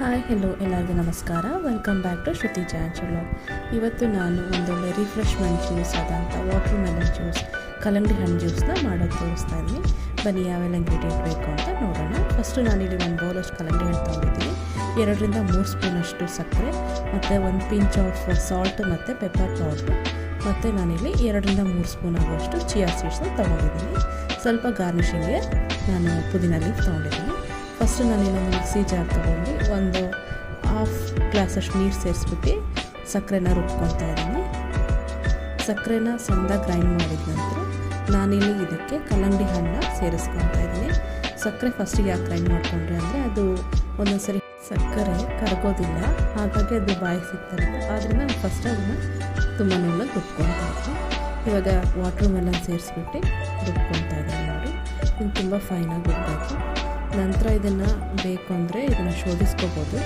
Hi hello ಎಲ್ಲರಿಗೂ ನಮಸ್ಕಾರ. Welcome back to ಶ್ರುತಿ ಚಾನ್ಚಲ್. ಇವತ್ತು ನಾನು ಒಂದೊಳ್ಳೆ ರಿಫ್ರೆಶ್ಮೆಂಟ್ ಜ್ಯೂಸ್ ಆದಂಥ ವಾಟರ್ ಮೆಲನ್ ಜ್ಯೂಸ್, ಕಲ್ಲಂಗಡಿ ಹಣ್ಣು ಜ್ಯೂಸ್ನ ಮಾಡೋದು ತೋರಿಸ್ತಾ ಇದ್ದೀನಿ. ಬನ್ನಿ ಯಾವೆಲ್ಲ ಇಂಗ್ರೀಡಿಯೆಂಟ್ ಬೇಕು ಅಂತ ನೋಡೋಣ. ಫಸ್ಟು ನಾನಿಲ್ಲಿ 1 ಬೌಲಷ್ಟು ಕಲ್ಲಂಗಡಿ ಹಣ್ಣು ತೊಗೊಂಡಿದ್ದೀನಿ, 2ರಿಂದ 3 ಸ್ಪೂನಷ್ಟು ಸಕ್ಕರೆ ಮತ್ತು 1 ಪಿಂಚ್ ಆಫ್ ಸಾಲ್ಟ್ ಮತ್ತು ಪೆಪ್ಪರ್ ಪೌಡ್ರು, ಮತ್ತು ನಾನಿಲ್ಲಿ 2ರಿಂದ 3 ಸ್ಪೂನ್ ಆಗುವಷ್ಟು ಚಿಯಾ ಸೀಡ್ಸ್ನ ತೊಗೊಂಡಿದ್ದೀನಿ. ಸ್ವಲ್ಪ ಗಾರ್ನಿಷಿಂಗ್ಗೆ ನಾನು ಪುದೀನ ಲೀಫ್ ತೊಗೊಂಡಿದ್ದೀನಿ. ಫಸ್ಟು ನಾನು ಇನ್ನೊಂದು ಮಿಕ್ಸಿ ಜಾರ್ ತೊಗೊಂಡು ಒಂದು ಹಾಫ್ ಗ್ಲಾಸಷ್ಟು ನೀರು ಸೇರಿಸ್ಬಿಟ್ಟು ಸಕ್ಕರೆನ ರುಬ್ಕೊತಾ ಇದ್ದೀನಿ. ಸಕ್ಕರೆನ ಸಣ್ಣದಾಗಿ ಗ್ರೈಂಡ್ ಮಾಡಿದ ನಂತರ ನಾನಿಲ್ಲಿ ಇದಕ್ಕೆ ಕಲ್ಲಂಗಡಿ ಹಣ್ಣು ಸೇರಿಸ್ಕೊತಾ ಇದ್ದೀನಿ. ಸಕ್ಕರೆ ಫಸ್ಟಿಗೆ ಯಾಕೆ ಗ್ರೈಂಡ್ ಮಾಡಿಕೊಂಡ್ರೆ ಅಂದರೆ ಅದು ಒಂದೊಂದು ಸರಿ ಸಕ್ಕರೆ ಕರಗೋದಿಲ್ಲ, ಹಾಗಾಗಿ ಅದು ಬಾಯಿಗೆ ಸಿಗ್ತಾಯಿರುತ್ತೆ. ಆದ್ದರಿಂದ ನಾನು ಫಸ್ಟ್ ಅದನ್ನು ತುಂಬ ನುಣ್ಣಗೆ ರುಬ್ಕೊತಾ ಇದ್ದೀನಿ. ಇವಾಗ ವಾಟರ್ ಮೆಲನ್ ಸೇರಿಸ್ಬಿಟ್ಟು ರುಬ್ಕೊತಾ ಇದ್ದೀನಿ ನೋಡಿ. ಇದು ತುಂಬ ಫೈನಾಗಿ ರುಬ್ಬಬೇಕು. ನಂತರ ಇದನ್ನು ಬೇಕು ಅಂದರೆ ಇದನ್ನು ಶೋಧಿಸ್ಕೋಬೋದು,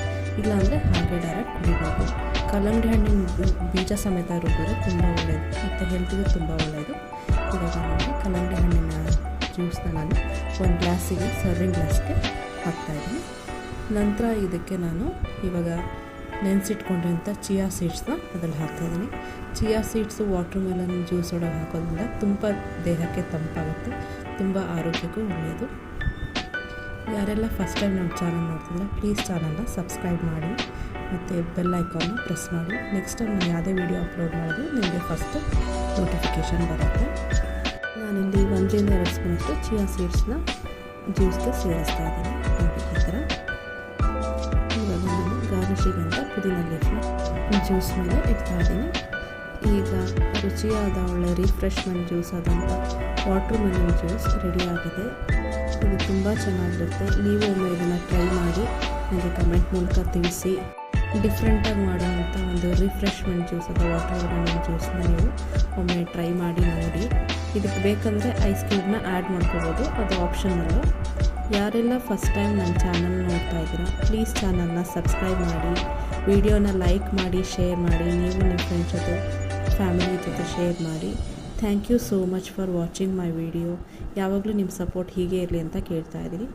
ಇಲ್ಲಾಂದರೆ ಹಾಗೆ ಡೈರೆಕ್ಟ್ ಕುಡಿಬೋದು. ಕಲ್ಲಂಗಡಿ ಹಣ್ಣಿನ ಬೀಜ ಸಮೇತ ರುಬ್ಬಿದ್ರೆ ತುಂಬ ಒಳ್ಳೆಯದು ಮತ್ತು ಹೆಲ್ತಿಗೂ ತುಂಬ ಒಳ್ಳೆಯದು. ಇವಾಗ ನೋಡಿ ಕಲ್ಲಂಗಡಿ ಹಣ್ಣಿನ ಜ್ಯೂಸ್ನ ನಾನು ಒಂದು ಗ್ಲಾಸಿಗೆ ಸರ್ವಿಂಗ್ ಗ್ಲಾಸ್ಗೆ ಹಾಕ್ತಾಯಿದ್ದೀನಿ. ನಂತರ ಇದಕ್ಕೆ ನಾನು ಇವಾಗ ನೆನೆಸಿಟ್ಕೊಂಡಿರೋಂಥ ಚಿಯಾ ಸೀಡ್ಸ್ನ ಅದ್ರಲ್ಲಿ ಹಾಕ್ತಾಯಿದ್ದೀನಿ. Chia seeds water melon juice ಒಳಗೆ ಹಾಕೋದ್ರಿಂದ ತುಂಬ ದೇಹಕ್ಕೆ ತಂಪಾಗುತ್ತೆ, ತುಂಬ ಆರೋಗ್ಯಕ್ಕೂ ಒಳ್ಳೆಯದು. ಯಾರೆಲ್ಲ ಫಸ್ಟ್ ಟೈಮ್ ನಮ್ಮ ಚಾನಲ್ ನೋಡ್ತಿದ್ರೆ ಪ್ಲೀಸ್ ಚಾನಲ್ನ ಸಬ್ಸ್ಕ್ರೈಬ್ ಮಾಡಿ ಮತ್ತು ಬೆಲ್ ಐಕಾನ್ನ ಪ್ರೆಸ್ ಮಾಡಿ. ನೆಕ್ಸ್ಟ್ ಟೈಮ್ ನಾನು ಯಾವುದೇ ವೀಡಿಯೋ ಅಪ್ಲೋಡ್ ಮಾಡಿದ್ರು ನಿಮಗೆ ಫಸ್ಟ್ ನೋಟಿಫಿಕೇಷನ್ ಬರುತ್ತೆ. ನಾನಿಲ್ಲಿ 1ರಿಂದ 2 ಸ್ಪೂನಷ್ಟು ಚಿಯಾ ಸೀಡ್ಸ್ನ ಜ್ಯೂಸ್ಗೆ ಸೇರಿಸ್ತಾ ಇದ್ದೀನಿ. ಈ ಥರ ಇವಾಗ ನಾನು ಗಾರ್ನಿಷಿಂಗ್ ಅಂತ ಪುದೀನ ಲೀಫ್ನ ಜ್ಯೂಸ್ ಮೇಲೆ ಇಡ್ತಾ ಇದ್ದೀನಿ. ಈಗ ರುಚಿಯಾದ ಒಳ್ಳೆ ರಿಫ್ರೆಶ್ಮೆಂಟ್ ಜ್ಯೂಸ್ ಆದಂಥ ವಾಟರ್ ಮೆಲನ್ ಜ್ಯೂಸ್ ರೆಡಿಯಾಗಿದೆ. ಇದು ತುಂಬ ಚೆನ್ನಾಗಿರುತ್ತೆ. ನೀವು ಒಮ್ಮೆ ಇದನ್ನು ಟ್ರೈ ಮಾಡಿ ನನಗೆ ಕಮೆಂಟ್ ಮೂಲಕ ತಿಳಿಸಿ. ಡಿಫ್ರೆಂಟಾಗಿ ಮಾಡುವಂಥ ಒಂದು ರಿಫ್ರೆಶ್ಮೆಂಟ್ ಜ್ಯೂಸ್ ಅಥವಾ ವಾಟರ್ ಮೆಲನ್ ಜ್ಯೂಸ್ನ ನೀವು ಒಮ್ಮೆ ಟ್ರೈ ಮಾಡಿ ನೋಡಿ. ಇದಕ್ಕೆ ಬೇಕಂದರೆ ಐಸ್ ಕ್ಯೂಬ್ನ ಆ್ಯಡ್ ಮಾಡ್ಕೋಬೋದು, ಅದು ಆಪ್ಷನಲ್ಲು. ಯಾರೆಲ್ಲ ಫಸ್ಟ್ ಟೈಮ್ ನನ್ನ ಚಾನಲ್ ನೋಡ್ತಾ ಇದ್ದೀರಾ ಪ್ಲೀಸ್ ಚಾನಲ್ನ ಸಬ್ಸ್ಕ್ರೈಬ್ ಮಾಡಿ, ವಿಡಿಯೋನ ಲೈಕ್ ಮಾಡಿ, ಶೇರ್ ಮಾಡಿ. ನೀವು ನಿಮ್ಮ ಫ್ರೆಂಡ್ಸ್ ಜೊತೆ ಫ್ಯಾಮಿಲಿ ಜೊತೆ ಶೇರ್ ಮಾಡಿ. Thank you so much for watching my video. ಯಾವಾಗಲೂ ನಿಮ್ಮ ಸಪೋರ್ಟ್ ಹೀಗೆ ಇರಲಿ ಅಂತ ಕೇಳ್ತಾ ಇದ್ದೀನಿ.